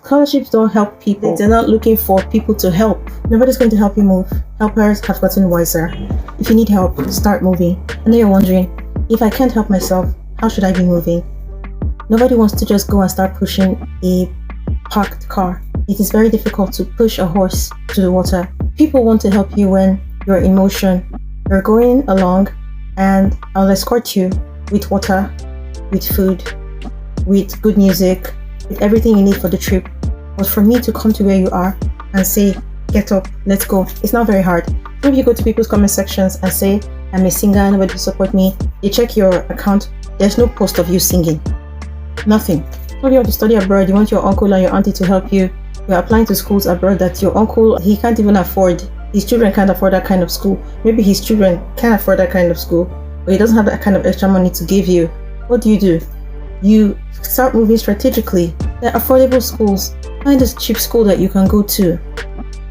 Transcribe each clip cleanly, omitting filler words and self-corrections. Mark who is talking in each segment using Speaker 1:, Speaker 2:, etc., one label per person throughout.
Speaker 1: Scholarships don't help people. They're not looking for people to help. Nobody's going to help you move. Helpers have gotten wiser. If you need help, start moving. And then you're wondering, if I can't help myself, how should I be moving? Nobody wants to just go and start pushing a parked car. It is very difficult to push a horse to the water. People want to help you when you're in motion. You're going along and I'll escort you with water, with food, with good music, with everything you need for the trip. But for me to come to where you are and say, get up, let's go, it's not very hard. If you go to people's comment sections and say, I'm a singer, nobody will support me, they check your account, there's no post of you singing. Nothing. If you want to study abroad, you want your uncle and your auntie to help you, you're applying to schools abroad that your uncle, he can't even afford. His children can't afford that kind of school. Maybe his children can afford that kind of school, but he doesn't have that kind of extra money to give you. What do? You start moving strategically. There are affordable schools. Find a cheap school that you can go to.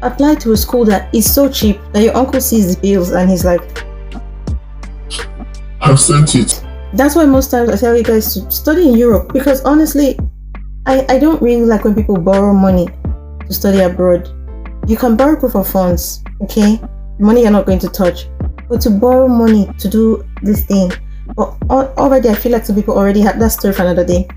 Speaker 1: Apply to a school that is so cheap that your uncle sees the bills and he's like,
Speaker 2: I've sent it.
Speaker 1: That's why most times I tell you guys to study in Europe, because honestly, I don't really like when people borrow money to study abroad. You can borrow proof of funds, okay? Money you're not going to touch. But to borrow money to do this thing, but already I feel like some people already have that story for another day.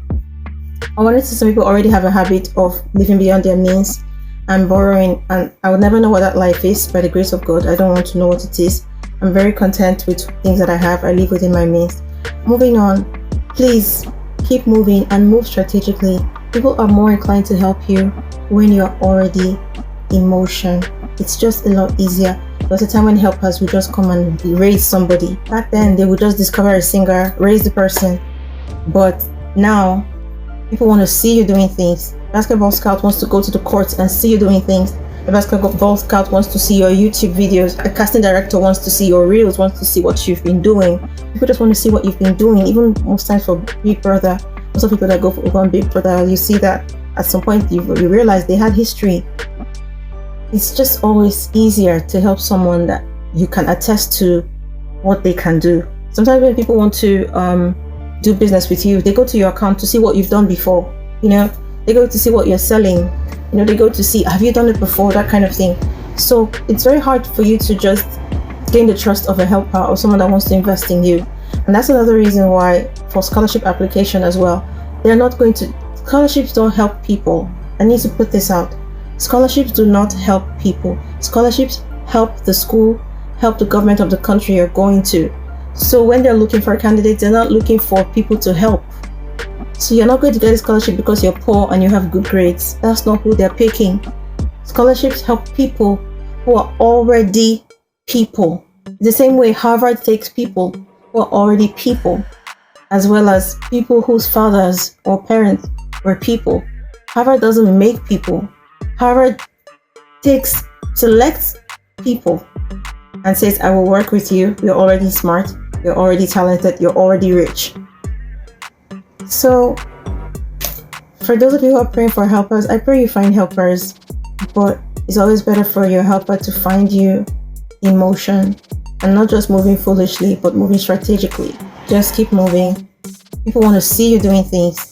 Speaker 1: I wanted to see some people already have a habit of living beyond their means and borrowing, and I would never know what that life is. By the grace of God, I don't want to know what it is. I'm very content with things that I have. I live within my means. Moving on, please keep moving and move strategically. People are more inclined to help you when you're already in motion. It's just a lot easier. There was a time when helpers would just come and raise somebody. Back then, they would just discover a singer, raise the person. But now, people want to see you doing things. Basketball scout wants to go to the courts and see you doing things. The basketball scout wants to see your YouTube videos. The casting director wants to see your reels, wants to see what you've been doing. People just want to see what you've been doing. Even most times for Big Brother, most of people that go for Big Brother, you see that at some point you realize they had history. It's just always easier to help someone that you can attest to what they can do. Sometimes when people want to do business with you, they go to your account to see what you've done before. They go to see what you're selling. They go to see, have you done it before, that kind of thing. So it's very hard for you to just gain the trust of a helper or someone that wants to invest in you. And that's another reason why for scholarship application as well, scholarships don't help people. I need to put this out. Scholarships do not help people. Scholarships help the school, help the government of the country you're going to. So when they're looking for candidates, they're not looking for people to help. So you're not going to get a scholarship because you're poor and you have good grades. That's not who they're picking. Scholarships help people who are already people. The same way Harvard takes people who are already people, as well as people whose fathers or parents were people. Harvard doesn't make people. Harvard selects people and says, I will work with you. You're already smart. You're already talented. You're already rich. So, for those of you who are praying for helpers, I pray you find helpers, but it's always better for your helper to find you in motion and not just moving foolishly, but moving strategically. Just keep moving. People want to see you doing things.